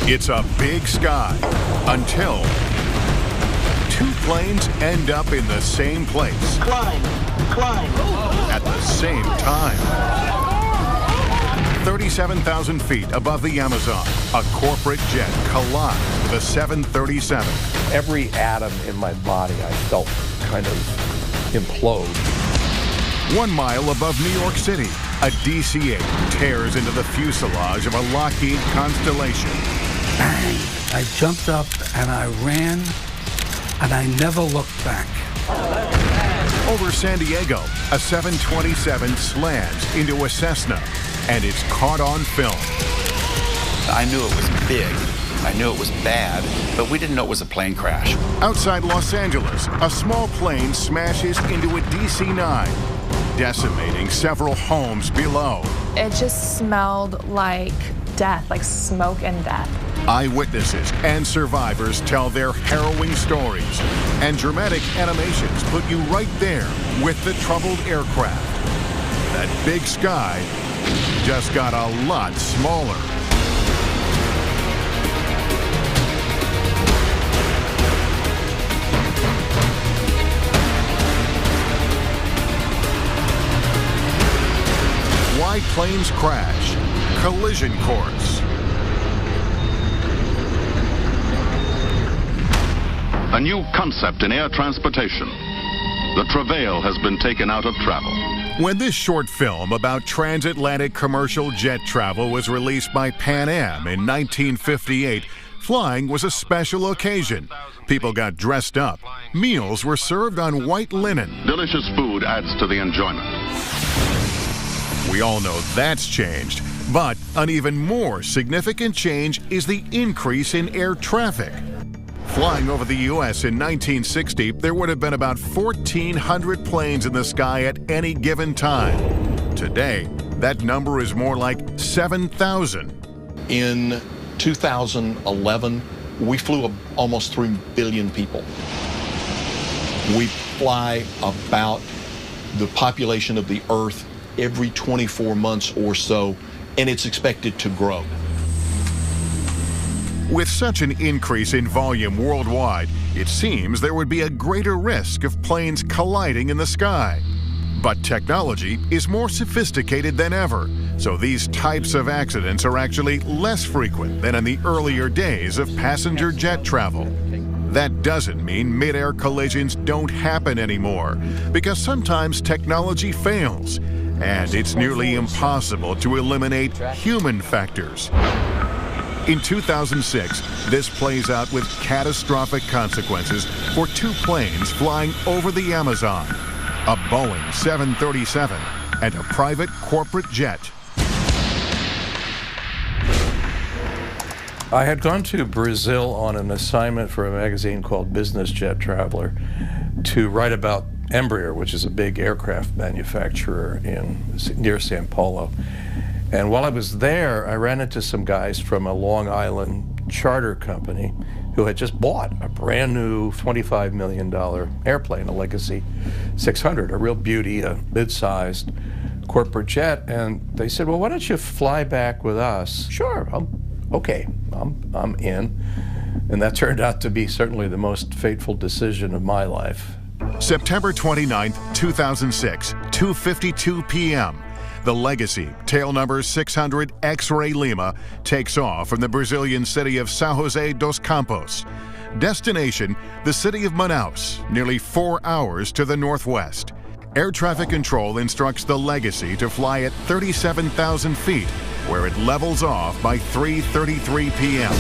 It's a big sky until two planes end up in the same place. Climb. At the same time. 37,000 feet above the Amazon, a corporate jet collides with a 737. Every atom in my body I felt kind of implode. 1 mile above New York City, a DC-8 tears into the fuselage of a Lockheed Constellation. Bang! I jumped up and I ran, and I never looked back. Over San Diego, a 727 slams into a Cessna, and it's caught on film. I knew it was big, I knew it was bad, but we didn't know it was a plane crash. Outside Los Angeles, a small plane smashes into a DC-9, decimating several homes below. It just smelled like death, like smoke and death. Eyewitnesses and survivors tell their harrowing stories, and dramatic animations put you right there with the troubled aircraft. That big sky just got a lot smaller. Why planes crash. Collision course. A new concept in air transportation. The travail has been taken out of travel. When this short film about transatlantic commercial jet travel was released by Pan Am in 1958, flying was a special occasion. People got dressed up. Meals were served on white linen. Delicious food adds to the enjoyment. We all know that's changed, but an even more significant change is the increase in air traffic. Flying over the U.S. in 1960, there would have been about 1,400 planes in the sky at any given time. Today, that number is more like 7,000. In 2011, we flew almost 3 billion people. We fly about the population of the Earth every 24 months or so, and it's expected to grow. With such an increase in volume worldwide, it seems there would be a greater risk of planes colliding in the sky. But technology is more sophisticated than ever, so these types of accidents are actually less frequent than in the earlier days of passenger jet travel. That doesn't mean mid-air collisions don't happen anymore, because sometimes technology fails, and it's nearly impossible to eliminate human factors. In 2006, this plays out with catastrophic consequences for 2 planes flying over the Amazon, a Boeing 737 and a private corporate jet. I had gone to Brazil on an assignment for a magazine called Business Jet Traveler to write about Embraer, which is a big aircraft manufacturer near Sao Paulo. And while I was there, I ran into some guys from a Long Island charter company who had just bought a brand new $25 million airplane, a Legacy 600, a real beauty, a mid-sized corporate jet. And they said, well, why don't you fly back with us? Sure, okay, I'm in. And that turned out to be certainly the most fateful decision of my life. September 29, 2006, 2:52 p.m. The Legacy, tail number 600 X-Ray Lima, takes off from the Brazilian city of São José dos Campos. Destination, the city of Manaus, nearly 4 hours to the northwest. Air traffic control instructs the Legacy to fly at 37,000 feet, where it levels off by 3:33 p.m.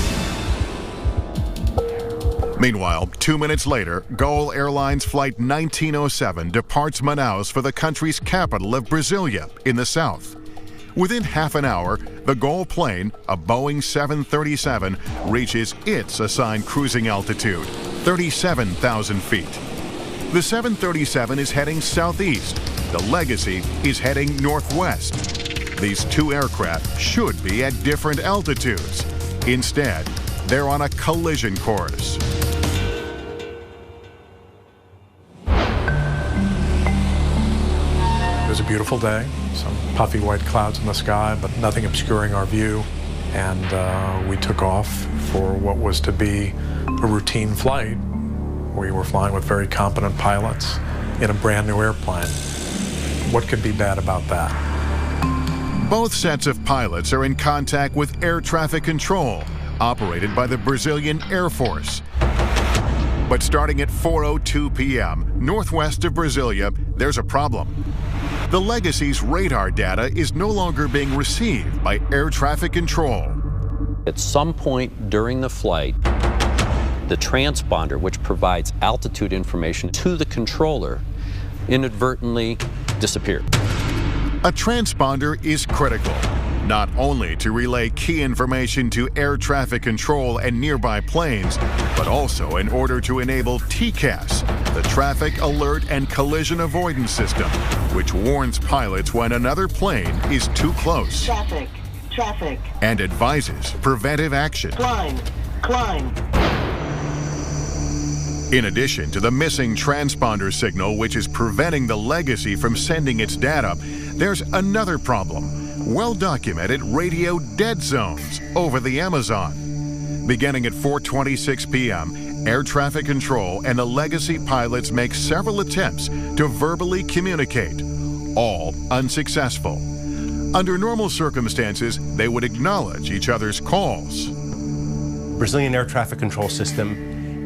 Meanwhile, 2 minutes later, Gol Airlines Flight 1907 departs Manaus for the country's capital of Brasilia in the south. Within half an hour, the Gol plane, a Boeing 737, reaches its assigned cruising altitude, 37,000 feet. The 737 is heading southeast. The Legacy is heading northwest. These 2 aircraft should be at different altitudes. Instead, they're on a collision course. It was a beautiful day, some puffy white clouds in the sky, but nothing obscuring our view. and we took off for what was to be a routine flight. We were flying with very competent pilots in a brand new airplane. What could be bad about that? Both sets of pilots are in contact with air traffic control, operated by the Brazilian Air Force. But starting at 4:02 p.m. northwest of Brasilia, there's a problem. The Legacy's radar data is no longer being received by air traffic control. At some point during the flight, the transponder, which provides altitude information to the controller, inadvertently disappeared. A transponder is critical, not only to relay key information to air traffic control and nearby planes, but also in order to enable TCAS, the Traffic Alert and Collision Avoidance System, which warns pilots when another plane is too close. Traffic. And advises preventive action. Climb. In addition to the missing transponder signal, which is preventing the Legacy from sending its data, there's another problem: well-documented radio dead zones over the Amazon. Beginning at 4:26 p.m., air traffic control and the Legacy pilots make several attempts to verbally communicate, all unsuccessful. Under normal circumstances, they would acknowledge each other's calls. Brazilian air traffic control system,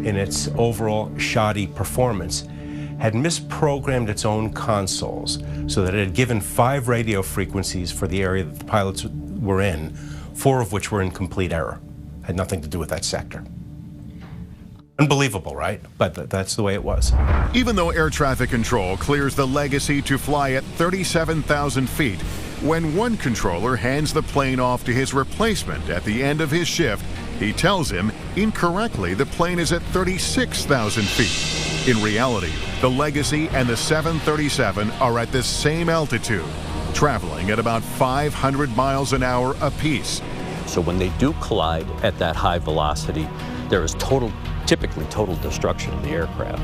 in its overall shoddy performance, had misprogrammed its own consoles so that it had given 5 radio frequencies for the area that the pilots were in, 4 of which were in complete error. Had nothing to do with that sector. Unbelievable, right? But that's the way it was. Even though air traffic control clears the Legacy to fly at 37,000 feet, when one controller hands the plane off to his replacement at the end of his shift, he tells him incorrectly the plane is at 36,000 feet. In reality, the Legacy and the 737 are at the same altitude, traveling at about 500 miles an hour apiece. So when they do collide at that high velocity, there is typically total destruction of the aircraft.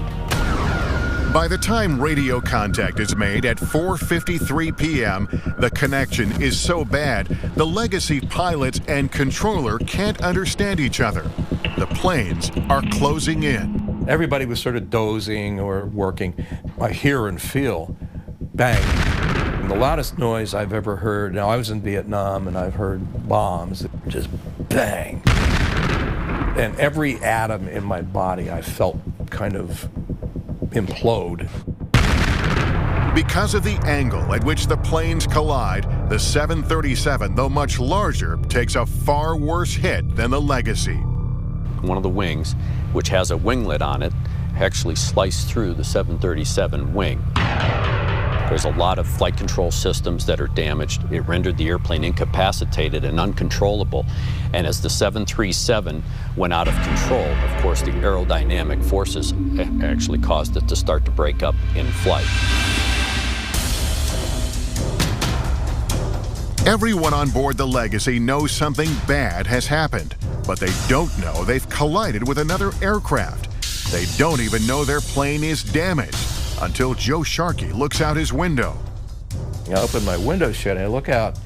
By the time radio contact is made at 4:53 p.m., the connection is so bad, the Legacy pilots and controller can't understand each other. The planes are closing in. Everybody was sort of dozing or working. I hear and feel bang. And the loudest noise I've ever heard, now I was in Vietnam and I've heard bombs, just bang. And every atom in my body I felt kind of implode. Because of the angle at which the planes collide, the 737, though much larger, takes a far worse hit than the Legacy. One of the wings, which has a winglet on it, actually sliced through the 737 wing. There's a lot of flight control systems that are damaged. It rendered the airplane incapacitated and uncontrollable. And as the 737 went out of control, of course, the aerodynamic forces actually caused it to start to break up in flight. Everyone on board the Legacy knows something bad has happened, but they don't know they've collided with another aircraft. They don't even know their plane is damaged until Joe Sharkey looks out his window. I open my window shade and I look out,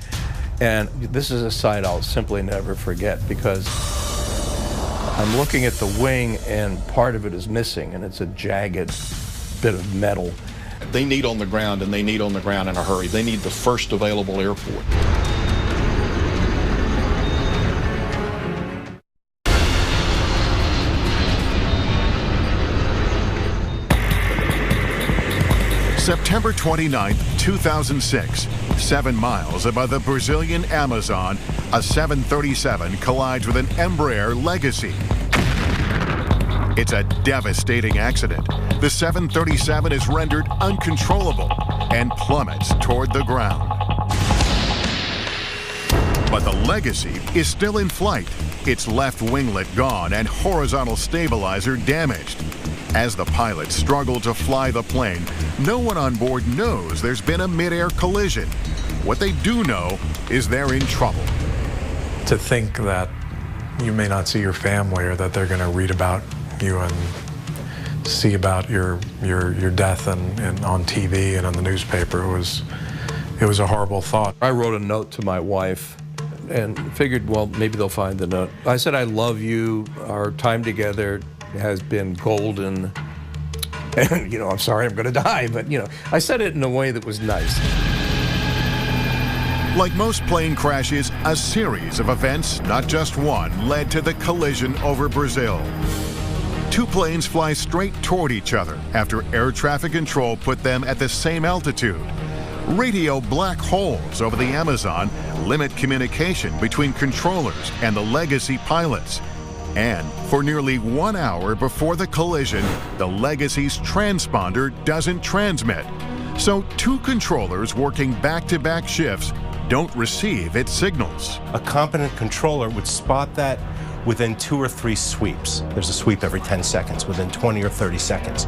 and this is a sight I'll simply never forget, because I'm looking at the wing and part of it is missing, and it's a jagged bit of metal. They need on the ground, and they need on the ground in a hurry. They need the first available airport. September 29, 2006, 7 miles above the Brazilian Amazon, a 737 collides with an Embraer Legacy. It's a devastating accident. The 737 is rendered uncontrollable and plummets toward the ground. But the Legacy is still in flight, its left winglet gone and horizontal stabilizer damaged. As the pilots struggle to fly the plane, no one on board knows there's been a mid-air collision. What they do know is they're in trouble. To think that you may not see your family, or that they're going to read about you and see about your death and on TV and on the newspaper, it was a horrible thought. I wrote a note to my wife and figured, well, maybe they'll find the note. I said, I love you. Our time together has been golden. And, you know, I'm sorry I'm going to die. But, you know, I said it in a way that was nice. Like most plane crashes, a series of events, not just one, led to the collision over Brazil. Two planes fly straight toward each other after air traffic control put them at the same altitude. Radio black holes over the Amazon limit communication between controllers and the Legacy pilots. And for nearly 1 hour before the collision, the Legacy's transponder doesn't transmit. So two controllers working back-to-back shifts don't receive its signals. A competent controller would spot that within 2 or 3 sweeps. There's a sweep every 10 seconds, within 20 or 30 seconds.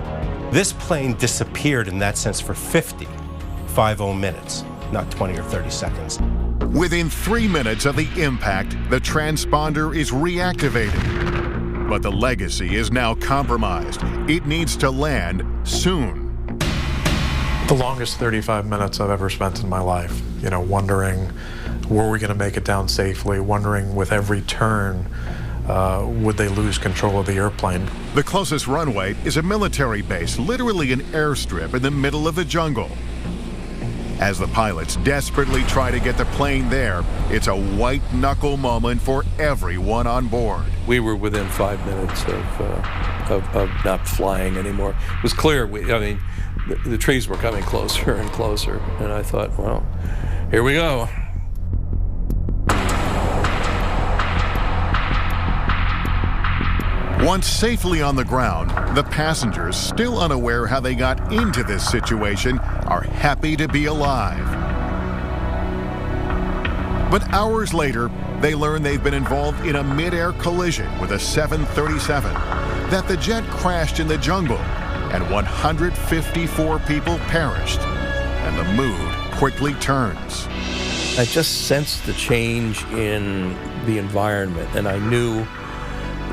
This plane disappeared in that sense for 50 minutes, not 20 or 30 seconds. Within 3 minutes of the impact, the transponder is reactivated. But the Legacy is now compromised. It needs to land soon. The longest 35 minutes I've ever spent in my life, you know, wondering, were we going to make it down safely, wondering with every turn, would they lose control of the airplane? The closest runway is a military base, literally an airstrip in the middle of the jungle. As the pilots desperately try to get the plane there, it's a white-knuckle moment for everyone on board. We were within 5 minutes of not flying anymore. It was clear, the trees were coming closer and closer, and I thought, well, here we go. Once safely on the ground, the passengers, still unaware how they got into this situation, are happy to be alive. But hours later, they learn they've been involved in a mid-air collision with a 737, that the jet crashed in the jungle, and 154 people perished, and the mood quickly turns. I just sensed the change in the environment, and I knew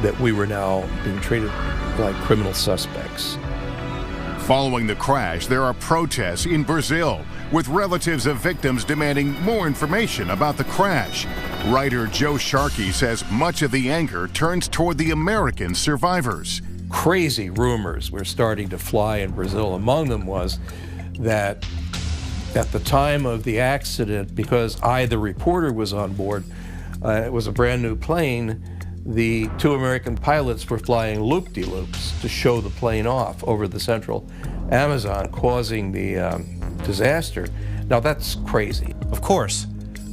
that we were now being treated like criminal suspects. Following the crash, there are protests in Brazil, with relatives of victims demanding more information about the crash. Writer Joe Sharkey says much of the anger turns toward the American survivors. Crazy rumors were starting to fly in Brazil. Among them was that at the time of the accident, because the reporter, was on board, it was a brand new plane, the two American pilots were flying loop-de-loops to show the plane off over the central Amazon, causing the disaster. Now that's crazy. Of course,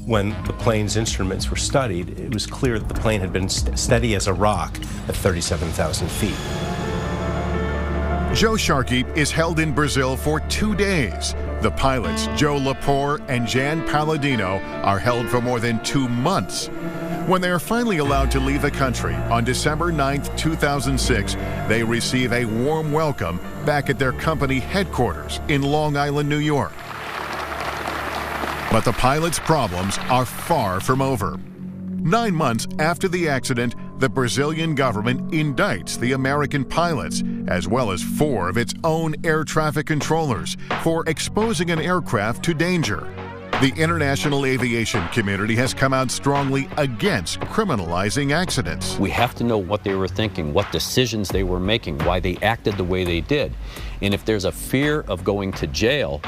when the plane's instruments were studied, it was clear that the plane had been steady as a rock at 37,000 feet. Joe Sharkey is held in Brazil for 2 days. The pilots, Joe Lepore and Jan Palladino, are held for more than 2 months. When they are finally allowed to leave the country on December 9th, 2006, they receive a warm welcome back at their company headquarters in Long Island, New York. But the pilots' problems are far from over. 9 months after the accident, the Brazilian government indicts the American pilots, as well as 4 of its own air traffic controllers, for exposing an aircraft to danger. The international aviation community has come out strongly against criminalizing accidents. We have to know what they were thinking, what decisions they were making, why they acted the way they did. And if there's a fear of going to jail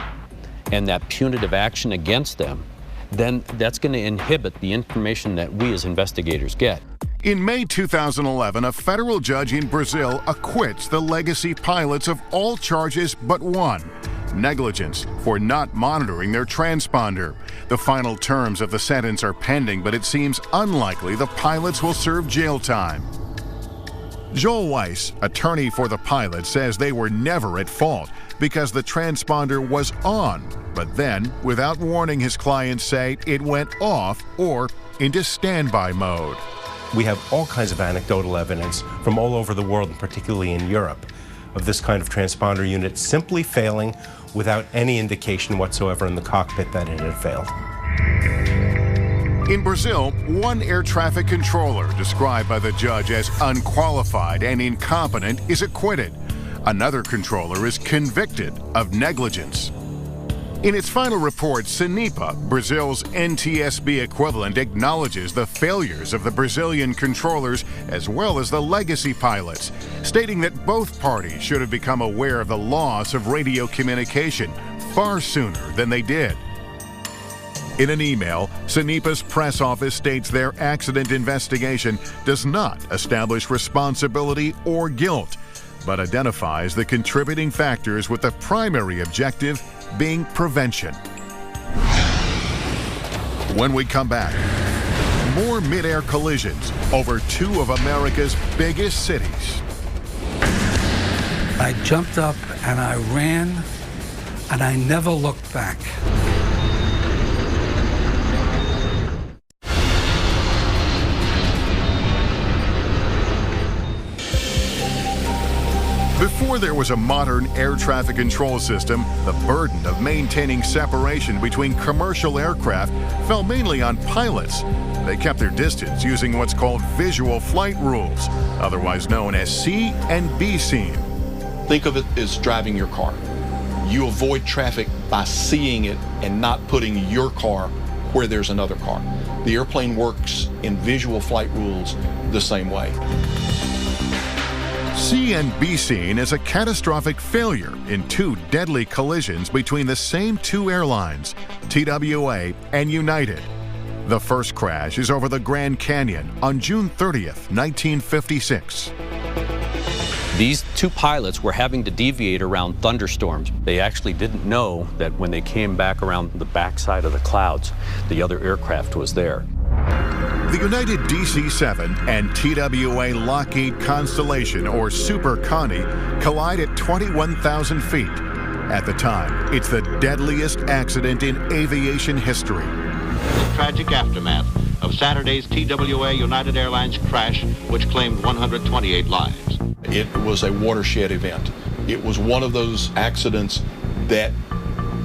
and that punitive action against them, then that's going to inhibit the information that we as investigators get. In May 2011, a federal judge in Brazil acquits the Legacy pilots of all charges but one: negligence for not monitoring their transponder. The final terms of the sentence are pending, but it seems unlikely the pilots will serve jail time. Joel Weiss, attorney for the pilots, says they were never at fault because the transponder was on, but then, without warning, his clients say it went off or into standby mode. We have all kinds of anecdotal evidence from all over the world, and particularly in Europe, of this kind of transponder unit simply failing without any indication whatsoever in the cockpit that it had failed. In Brazil, one air traffic controller, described by the judge as unqualified and incompetent, is acquitted. Another controller is convicted of negligence. In its final report, CENIPA, Brazil's NTSB equivalent, acknowledges the failures of the Brazilian controllers as well as the legacy pilots, stating that both parties should have become aware of the loss of radio communication far sooner than they did. In an email, CENIPA's press office states their accident investigation does not establish responsibility or guilt, but identifies the contributing factors with the primary objective being prevention. When we come back, more mid-air collisions over two of America's biggest cities. I jumped up and I ran, and I never looked back. Before there was a modern air traffic control system, the burden of maintaining separation between commercial aircraft fell mainly on pilots. They kept their distance using what's called visual flight rules, otherwise known as C and B scene. Think of it as driving your car. You avoid traffic by seeing it and not putting your car where there's another car. The airplane works in visual flight rules the same way. C and B scene is a catastrophic failure in two deadly collisions between the same two airlines, TWA and United. The first crash is over the Grand Canyon on June 30th, 1956. These two pilots were having to deviate around thunderstorms. They actually didn't know that when they came back around the backside of the clouds, the other aircraft was there. The United DC-7 and TWA Lockheed Constellation, or Super Connie, collide at 21,000 feet. At the time, it's the deadliest accident in aviation history. The tragic aftermath of Saturday's TWA United Airlines crash, which claimed 128 lives. It was a watershed event. It was one of those accidents that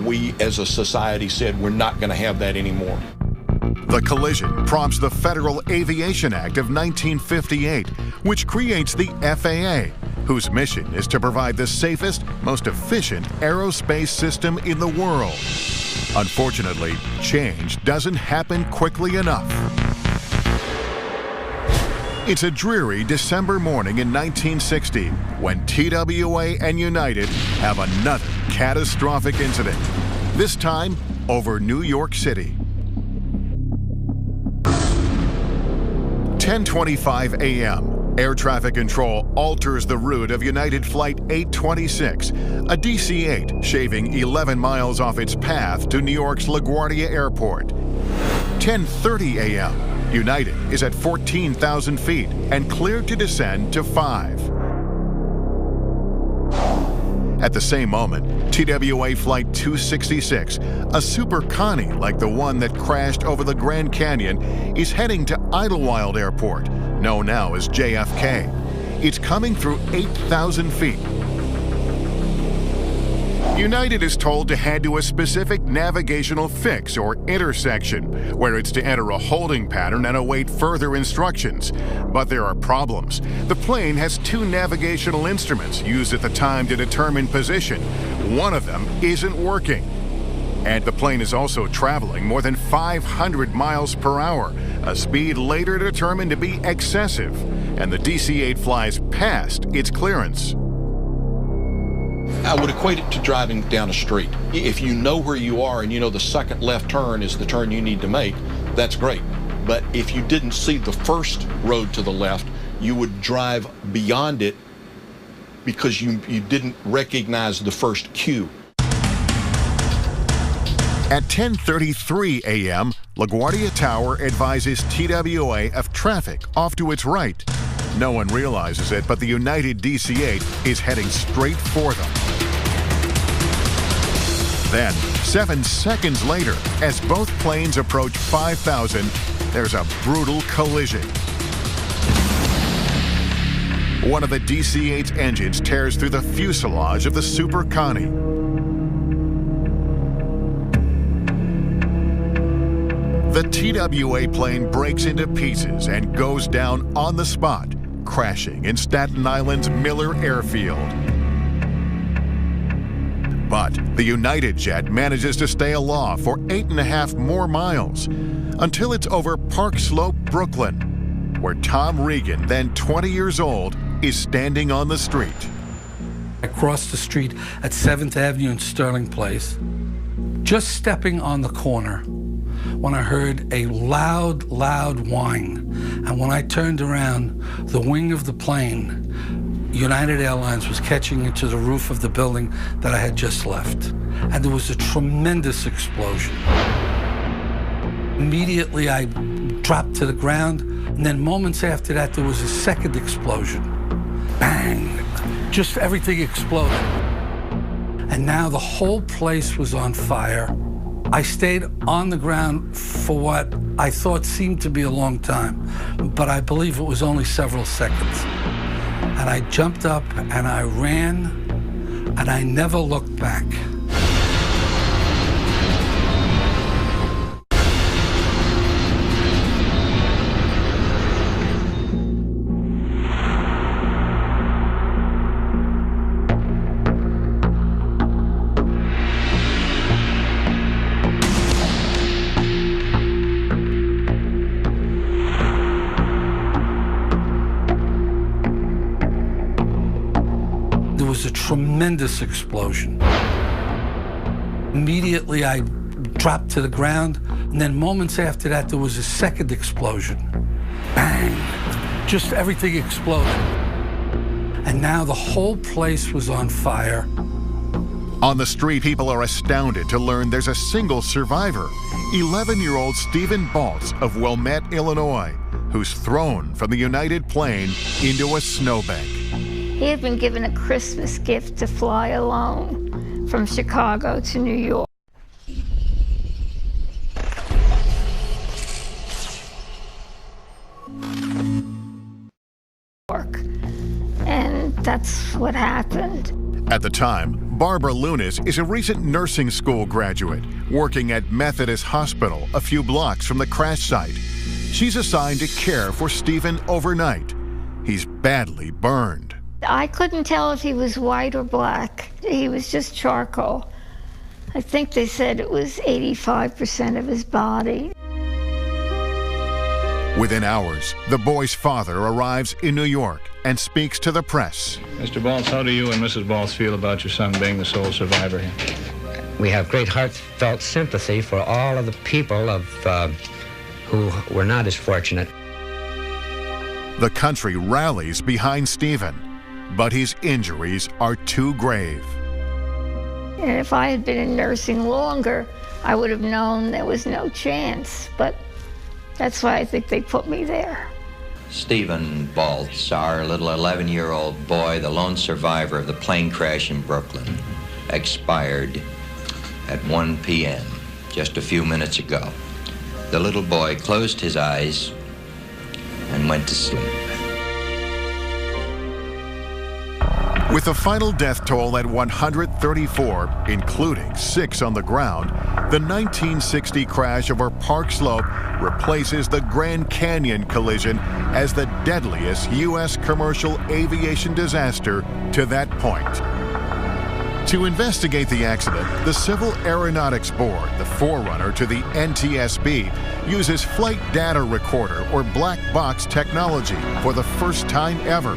we as a society said we're not going to have that anymore. The collision prompts the Federal Aviation Act of 1958, which creates the FAA, whose mission is to provide the safest, most efficient aerospace system in the world. Unfortunately, change doesn't happen quickly enough. It's a dreary December morning in 1960 when TWA and United have another catastrophic incident, this time over New York City. 10:25 a.m. Air traffic control alters the route of United Flight 826, a DC-8 shaving 11 miles off its path to New York's LaGuardia Airport. 10:30 a.m. United is at 14,000 feet and cleared to descend to 5. At the same moment, TWA Flight 266, a Super Connie like the one that crashed over the Grand Canyon, is heading to Idlewild Airport, known now as JFK. It's coming through 8,000 feet. United is told to head to a specific navigational fix or intersection, where it's to enter a holding pattern and await further instructions. But there are problems. The plane has two navigational instruments used at the time to determine position. One of them isn't working. And the plane is also traveling more than 500 miles per hour, a speed later determined to be excessive. And the DC-8 flies past its clearance. I would equate it to driving down a street. If you know where you are and you know the second left turn is the turn you need to make, that's great. But if you didn't see the first road to the left, you would drive beyond it because you didn't recognize the first cue. At 10:33 a.m., LaGuardia Tower advises TWA of traffic off to its right. No one realizes it, but the United DC-8 is heading straight for them. Then, 7 seconds later, as both planes approach 5,000, there's a brutal collision. One of the DC-8's engines tears through the fuselage of the Super Connie. The TWA plane breaks into pieces and goes down on the spot, crashing in Staten Island's Miller Airfield. But the United jet manages to stay aloft for 8.5 more miles until it's over Park Slope, Brooklyn, where Tom Regan, then 20 years old, is standing on the street. I crossed the street at 7th Avenue and Sterling Place, just stepping on the corner, when I heard a loud, loud whine. And when I turned around, the wing of the plane, United Airlines, was catching into the roof of the building that I had just left. And there was a tremendous explosion. Immediately, I dropped to the ground, and then moments after that, there was a second explosion. Bang! Just everything exploded. And now the whole place was on fire. I stayed on the ground for what I thought seemed to be a long time, but I believe it was only several seconds. And I jumped up and I ran, and I never looked back. There was a tremendous explosion. Immediately, I dropped to the ground, and then moments after that, there was a second explosion. Bang! Just everything exploded. And now the whole place was on fire. On the street, people are astounded to learn there's a single survivor, 11-year-old Stephen Baltz of Wilmette, Illinois, who's thrown from the United plane into a snowbank. He had been given a Christmas gift to fly alone from Chicago to New York. And that's what happened. At the time, Barbara Lunis is a recent nursing school graduate working at Methodist Hospital a few blocks from the crash site. She's assigned to care for Stephen overnight. He's badly burned. I couldn't tell if he was white or black. He was just charcoal. I think they said it was 85% of his body. Within hours, the boy's father arrives in New York and speaks to the press. Mr. Baltz, how do you and Mrs. Baltz feel about your son being the sole survivor here? We have great heartfelt sympathy for all of the people who were not as fortunate. The country rallies behind Stephen, but his injuries are too grave. And if I had been in nursing longer, I would have known there was no chance. But that's why I think they put me there. Stephen Baltz, our little 11-year-old boy, the lone survivor of the plane crash in Brooklyn, expired at 1 p.m., just a few minutes ago. The little boy closed his eyes and went to sleep. With the final death toll at 134, including 6 on the ground, the 1960 crash over Park Slope replaces the Grand Canyon collision as the deadliest U.S. commercial aviation disaster to that point. To investigate the accident, the Civil Aeronautics Board, the forerunner to the NTSB, uses flight data recorder or black box technology for the first time ever.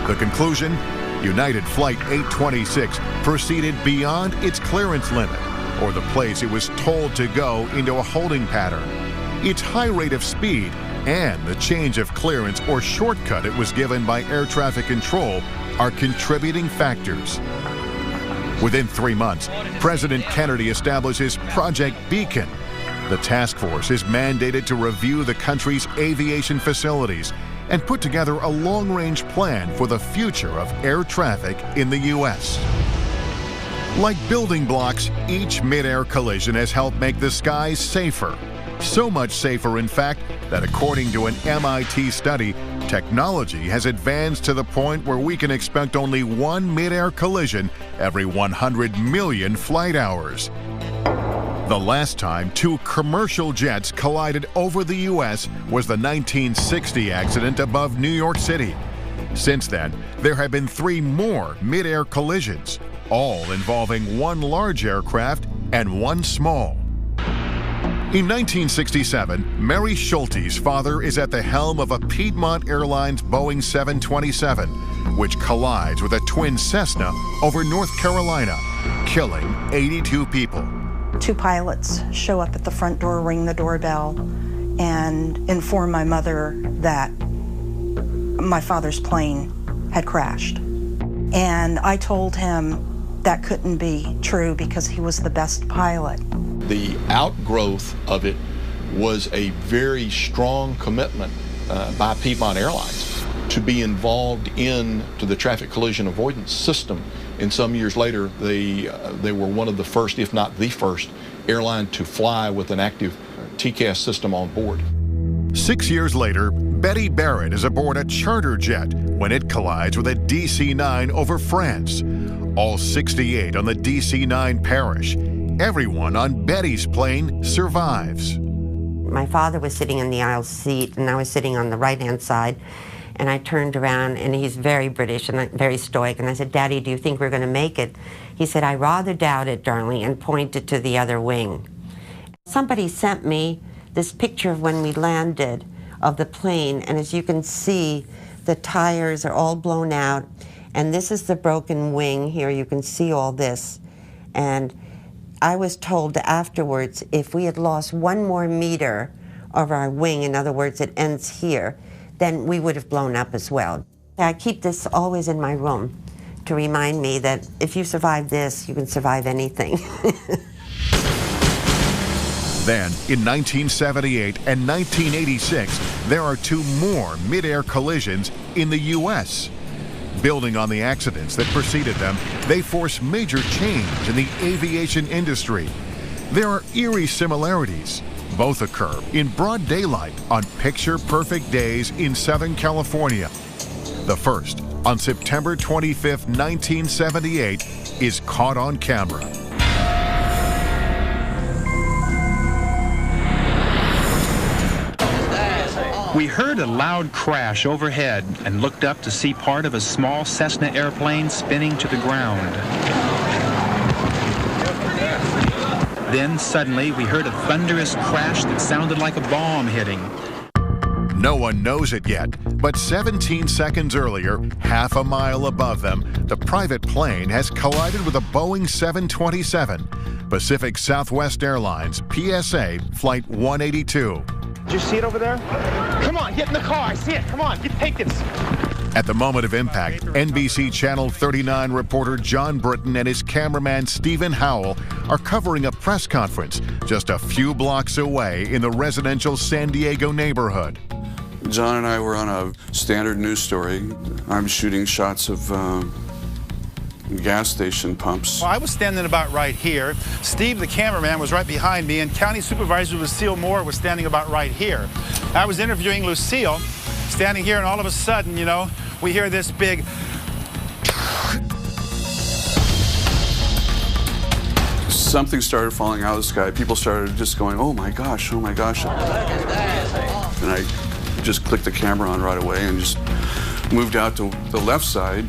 The conclusion? United Flight 826 proceeded beyond its clearance limit, or the place it was told to go, into a holding pattern. Its high rate of speed and the change of clearance or shortcut it was given by air traffic control are contributing factors. Within 3 months, President Kennedy establishes Project Beacon. The task force is mandated to review the country's aviation facilities and put together a long-range plan for the future of air traffic in the U.S. Like building blocks, each mid-air collision has helped make the skies safer. So much safer, in fact, that according to an MIT study, technology has advanced to the point where we can expect only one mid-air collision every 100 million flight hours. The last time 2 commercial jets collided over the U.S. was the 1960 accident above New York City. Since then, there have been 3 more mid-air collisions. all involving one large aircraft and one small. In 1967, Mary Schulte's father is at the helm of a Piedmont Airlines Boeing 727, which collides with a twin Cessna over North Carolina, killing 82 people. 2 pilots show up at the front door, ring the doorbell, and inform my mother that my father's plane had crashed. And I told him that couldn't be true because he was the best pilot. The outgrowth of it was a very strong commitment by Piedmont Airlines to be involved into the traffic collision avoidance system. And some years later, they were one of the first, if not the first, airline to fly with an active TCAS system on board. 6 years later, Betty Barrett is aboard a charter jet when it collides with a DC-9 over France. All 68 on the DC-9 perish. Everyone on Betty's plane survives. My father was sitting in the aisle seat, and I was sitting on the right-hand side, and I turned around, and he's very British and very stoic, and I said, "Daddy, do you think we're going to make it?" He said, "I rather doubt it, darling," and pointed to the other wing. Somebody sent me this picture of when we landed of the plane, and as you can see, the tires are all blown out, and this is the broken wing here. You can see all this, and I was told afterwards if we had lost 1 more meter of our wing, in other words, it ends here, then we would have blown up as well. I keep this always in my room to remind me that if you survive this, you can survive anything. Then, in 1978 and 1986, there are 2 more mid-air collisions in the U.S. Building on the accidents that preceded them, they force major change in the aviation industry. There are eerie similarities. Both occur in broad daylight on picture-perfect days in Southern California. The first, on September 25, 1978, is caught on camera. We heard a loud crash overhead and looked up to see part of a small Cessna airplane spinning to the ground. Then suddenly we heard a thunderous crash that sounded like a bomb hitting. No one knows it yet, but 17 seconds earlier, half a mile above them, the private plane has collided with a Boeing 727, Pacific Southwest Airlines PSA Flight 182. Did you see it over there? Come on, get in the car. I see it. Come on, you take this. At the moment of impact, NBC Channel 39 reporter John Britton and his cameraman Stephen Howell are covering a press conference just a few blocks away in the residential San Diego neighborhood. John and I were on a standard news story. I'm shooting shots of gas station pumps. Well, I was standing about right here. Steve, the cameraman, was right behind me, and County Supervisor Lucille Moore was standing about right here. I was interviewing Lucille, standing here, and all of a sudden, you know, we hear this big... Something started falling out of the sky. People started just going, oh my gosh, oh my gosh. And I just clicked the camera on right away and just moved out to the left side.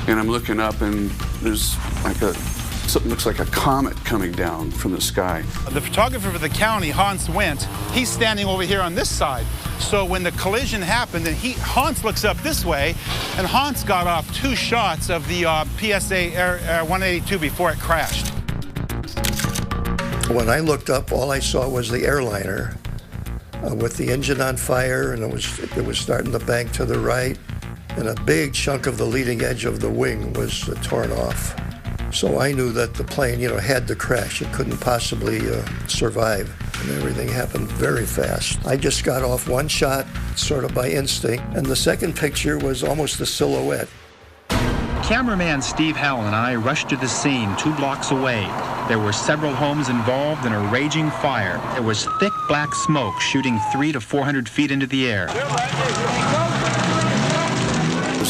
And I'm looking up, and there's like something looks like a comet coming down from the sky. The photographer for the county, Hans Wendt, he's standing over here on this side. So when the collision happened, and Hans looks up this way, and Hans got off 2 shots of the PSA Air 182 before it crashed. When I looked up, all I saw was the airliner with the engine on fire, and it was starting to bank to the right. And a big chunk of the leading edge of the wing was torn off. So I knew that the plane, you know, had to crash. It couldn't possibly survive. And everything happened very fast. I just got off 1 shot, sort of by instinct, and the second picture was almost a silhouette. Cameraman Steve Howell and I rushed to the scene 2 blocks away. There were several homes involved in a raging fire. There was thick black smoke shooting 300 to 400 feet into the air.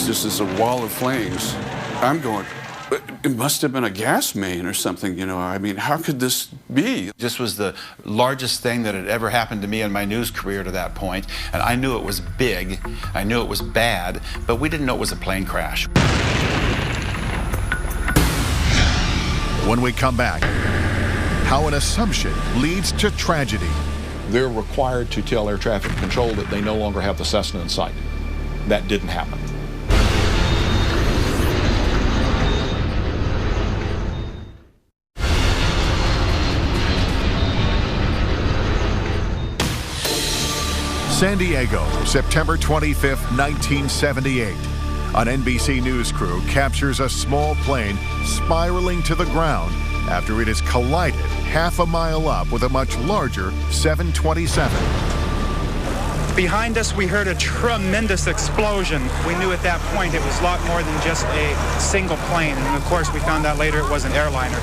Just as a wall of flames. I'm going, it must have been a gas main or something, you know. I mean, how could this be? This was the largest thing that had ever happened to me in my news career to that point, and I knew it was big, I knew it was bad, but we didn't know it was a plane crash. When we come back, how an assumption leads to tragedy. They're required to tell air traffic control that they no longer have the Cessna in sight. That didn't happen. San Diego, September 25th, 1978. An NBC News crew captures a small plane spiraling to the ground after it has collided half a mile up with a much larger 727. Behind us, we heard a tremendous explosion. We knew at that point it was a lot more than just a single plane. And of course, we found out later it was an airliner.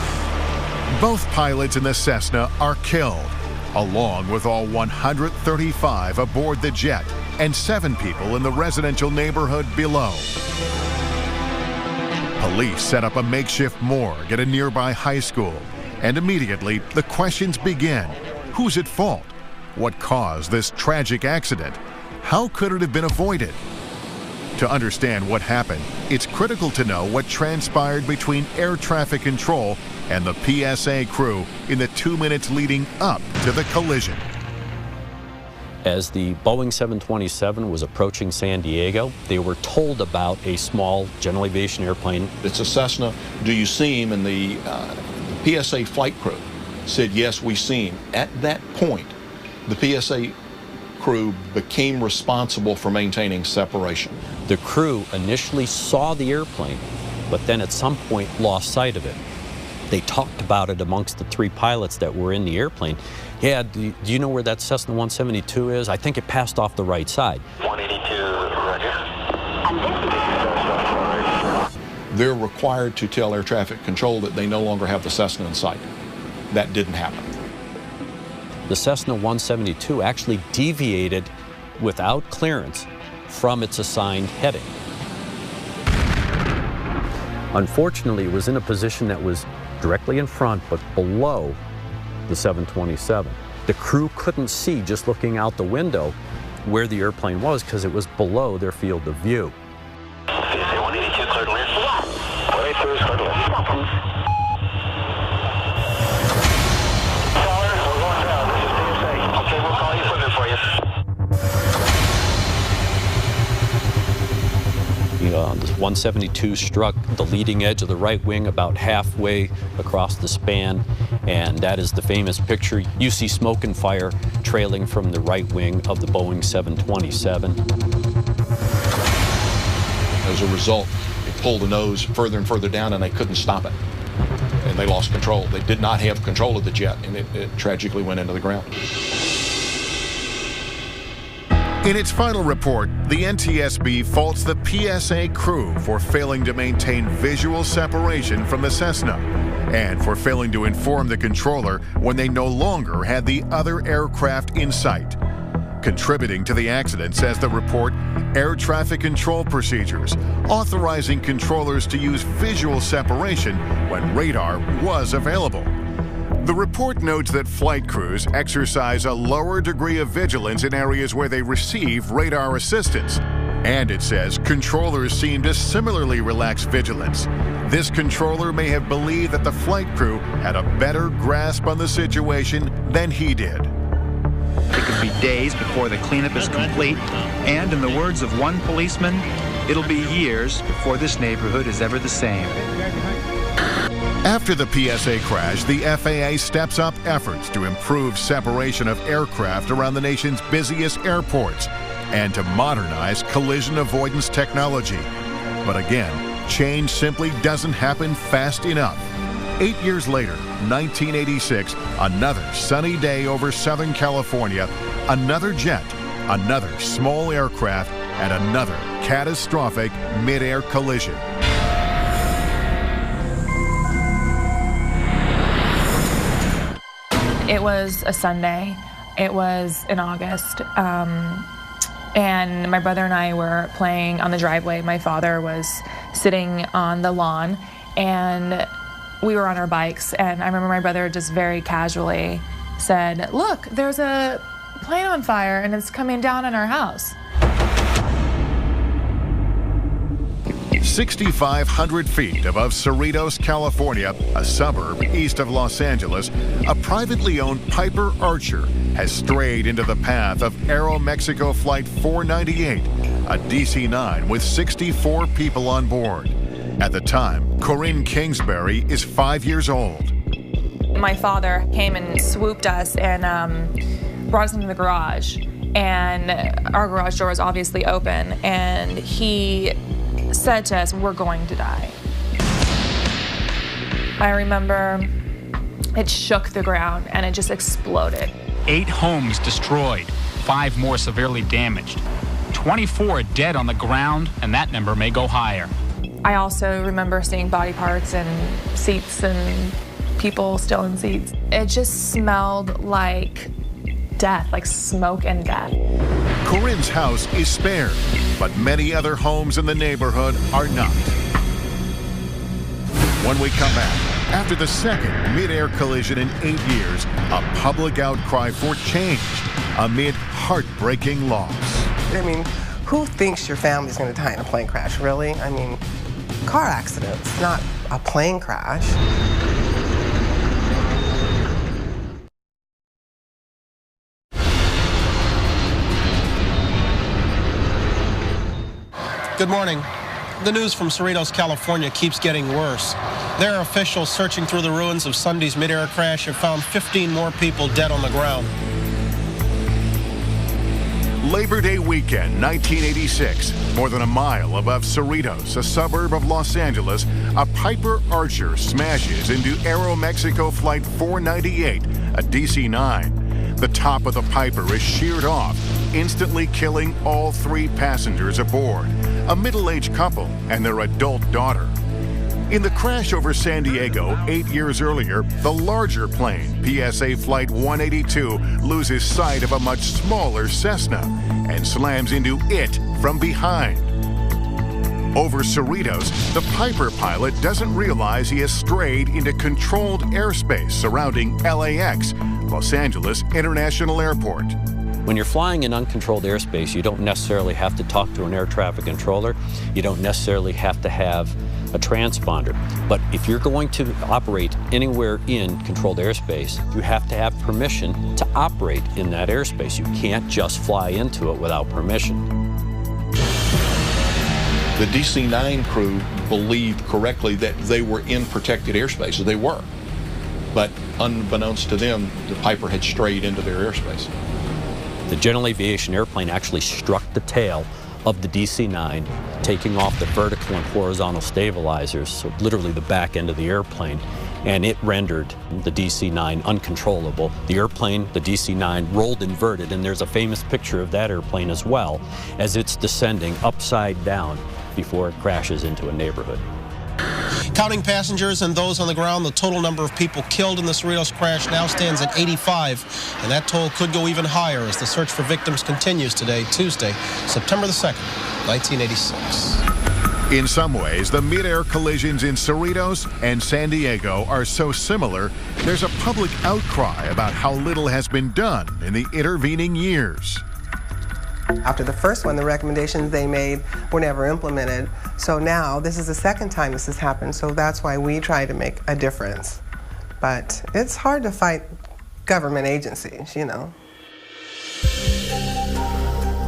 Both pilots in the Cessna are killed, along with all 135 aboard the jet and 7 people in the residential neighborhood below. Police set up a makeshift morgue at a nearby high school, and immediately the questions begin. Who's at fault? What caused this tragic accident? How could it have been avoided? To understand what happened, it's critical to know what transpired between air traffic control and the PSA crew in the 2 minutes leading up to the collision. As the Boeing 727 was approaching San Diego, they were told about a small general aviation airplane. It's a Cessna. Do you see him? And the PSA flight crew said, yes, we see him. At that point, the PSA crew became responsible for maintaining separation. The crew initially saw the airplane, but then at some point lost sight of it. They talked about it amongst the 3 pilots that were in the airplane. Yeah, do you know where that Cessna 172 is? I think it passed off the right side. 182, roger. They're required to tell air traffic control that they no longer have the Cessna in sight. That didn't happen. The Cessna 172 actually deviated without clearance from its assigned heading. Unfortunately, it was in a position that was directly in front but below the 727. The crew couldn't see, just looking out the window, where the airplane was because it was below their field of view. PSA 182 cleared to land. 182 is cleared to land. Tower, we're going down. This is PSA. Okay, we'll call you equipment for you. The 172 struck the leading edge of the right wing about halfway across the span, and that is the famous picture. You see smoke and fire trailing from the right wing of the Boeing 727. As a result, it pulled the nose further and further down, and they couldn't stop it. And they lost control. They did not have control of the jet, and it tragically went into the ground. In its final report, the NTSB faults the PSA crew for failing to maintain visual separation from the Cessna and for failing to inform the controller when they no longer had the other aircraft in sight. Contributing to the accident, says the report, air traffic control procedures, authorizing controllers to use visual separation when radar was available. The report notes that flight crews exercise a lower degree of vigilance in areas where they receive radar assistance. And it says controllers seem to similarly relax vigilance. This controller may have believed that the flight crew had a better grasp on the situation than he did. It could be days before the cleanup is complete, and in the words of one policeman, it'll be years before this neighborhood is ever the same. After the PSA crash, the FAA steps up efforts to improve separation of aircraft around the nation's busiest airports and to modernize collision avoidance technology. But again, change simply doesn't happen fast enough. 8 years later, 1986, another sunny day over Southern California, another jet, another small aircraft, and another catastrophic mid-air collision. It was a Sunday. It was in August. And my brother and I were playing on the driveway. My father was sitting on the lawn, and we were on our bikes. And I remember my brother just very casually said, "Look, there's a plane on fire, and it's coming down on our house." 6,500 feet above Cerritos, California, a suburb east of Los Angeles, a privately owned Piper Archer has strayed into the path of Aeromexico Flight 498, a DC-9 with 64 people on board. At the time, Corinne Kingsbury is 5 years old. My father came and swooped us and brought us into the garage. And our garage door was obviously open. And he said to us, "We're going to die." I remember it shook the ground and it just exploded. 8 homes destroyed, 5 more severely damaged, 24 dead on the ground, and that number may go higher. I also remember seeing body parts and seats and people still in seats. It just smelled like death, like smoke and death. Corinne's house is spared, but many other homes in the neighborhood are not. When we come back, after the second mid-air collision in 8 years, a public outcry for change amid heartbreaking loss. I mean, who thinks your family's going to die in a plane crash, really? I mean, car accidents, not a plane crash. Good morning. The news from Cerritos, California keeps getting worse. There are officials searching through the ruins of Sunday's mid-air crash have found 15 more people dead on the ground. Labor Day weekend, 1986, more than a mile above Cerritos, a suburb of Los Angeles, a Piper Archer smashes into Aeromexico Flight 498, a DC-9. The top of the Piper is sheared off, instantly killing all 3 passengers aboard, a middle-aged couple and their adult daughter. In the crash over San Diego 8 years earlier, the larger plane, PSA Flight 182, loses sight of a much smaller Cessna and slams into it from behind. Over Cerritos, the Piper pilot doesn't realize he has strayed into controlled airspace surrounding LAX, Los Angeles International Airport. When you're flying in uncontrolled airspace, you don't necessarily have to talk to an air traffic controller. You don't necessarily have to have a transponder. But if you're going to operate anywhere in controlled airspace, you have to have permission to operate in that airspace. You can't just fly into it without permission. The DC-9 crew believed correctly that they were in protected airspace. They were. But unbeknownst to them, the Piper had strayed into their airspace. The general aviation airplane actually struck the tail of the DC-9, taking off the vertical and horizontal stabilizers, so literally the back end of the airplane, and it rendered the DC-9 uncontrollable. The airplane, the DC-9, rolled inverted, and there's a famous picture of that airplane as well, as it's descending upside down before it crashes into a neighborhood. Counting passengers and those on the ground, the total number of people killed in the Cerritos crash now stands at 85, and that toll could go even higher as the search for victims continues today, Tuesday, September the 2nd, 1986. In some ways, the mid-air collisions in Cerritos and San Diego are so similar, there's a public outcry about how little has been done in the intervening years. After the first one, the recommendations they made were never implemented. So now, this is the second time this has happened, so that's why we try to make a difference. But it's hard to fight government agencies, you know.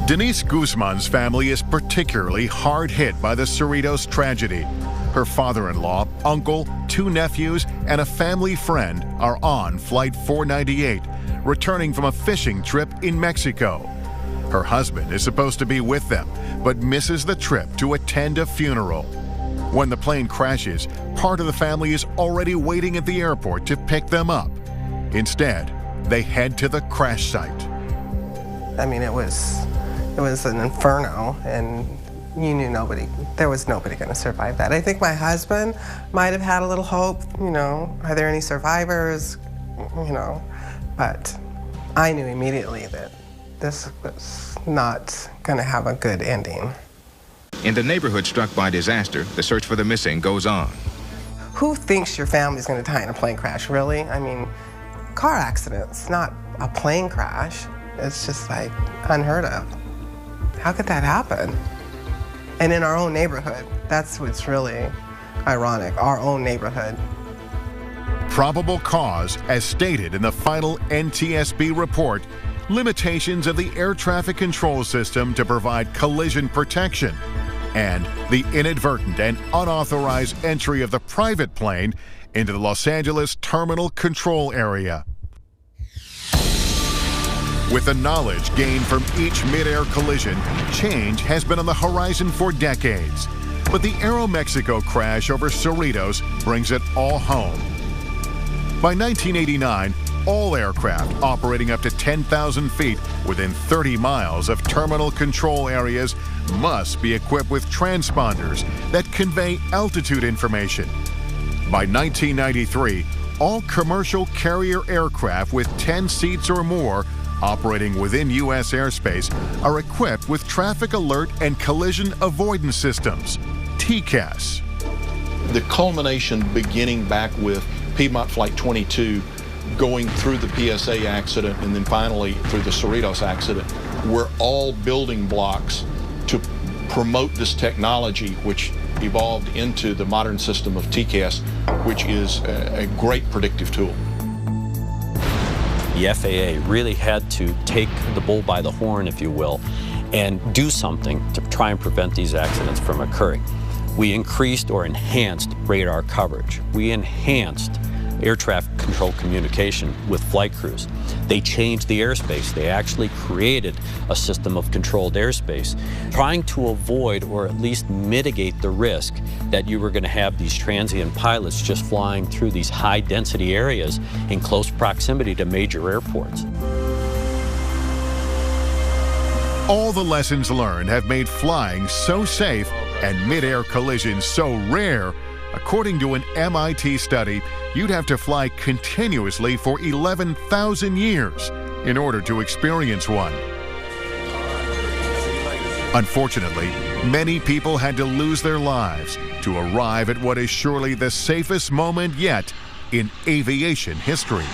Denise Guzman's family is particularly hard hit by the Cerritos tragedy. Her father-in-law, uncle, 2 nephews, and a family friend are on Flight 498, returning from a fishing trip in Mexico. Her husband is supposed to be with them, but misses the trip to attend a funeral. When the plane crashes, part of the family is already waiting at the airport to pick them up. Instead, they head to the crash site. I mean, it was an inferno, and you knew there was nobody going to survive that. I think my husband might have had a little hope, you know, are there any survivors, you know, but I knew immediately that this was not going to have a good ending. In the neighborhood struck by disaster, the search for the missing goes on. Who thinks your family's going to die in a plane crash, really? I mean, car accidents, not a plane crash. It's just like unheard of. How could that happen? And in our own neighborhood. That's what's really ironic, our own neighborhood. Probable cause, as stated in the final NTSB report, limitations of the air traffic control system to provide collision protection, and the inadvertent and unauthorized entry of the private plane into the Los Angeles Terminal Control Area. With the knowledge gained from each mid-air collision, change has been on the horizon for decades. But the Aeromexico crash over Cerritos brings it all home. By 1989, all aircraft operating up to 10,000 feet within 30 miles of terminal control areas must be equipped with transponders that convey altitude information. By 1993, all commercial carrier aircraft with 10 seats or more operating within U.S. airspace are equipped with traffic alert and collision avoidance systems, TCAS. The culmination beginning back with Piedmont Flight 22 going through the PSA accident and then finally through the Cerritos accident were all building blocks to promote this technology, which evolved into the modern system of TCAS, which is a great predictive tool. The FAA really had to take the bull by the horn, if you will, and do something to try and prevent these accidents from occurring. We increased or enhanced radar coverage. We enhanced air traffic control communication with flight crews. They changed the airspace. They actually created a system of controlled airspace, trying to avoid or at least mitigate the risk that you were going to have these transient pilots just flying through these high-density areas in close proximity to major airports. All the lessons learned have made flying so safe and mid-air collisions so rare. According to an MIT study, you'd have to fly continuously for 11,000 years in order to experience one. Unfortunately, many people had to lose their lives to arrive at what is surely the safest moment yet in aviation history.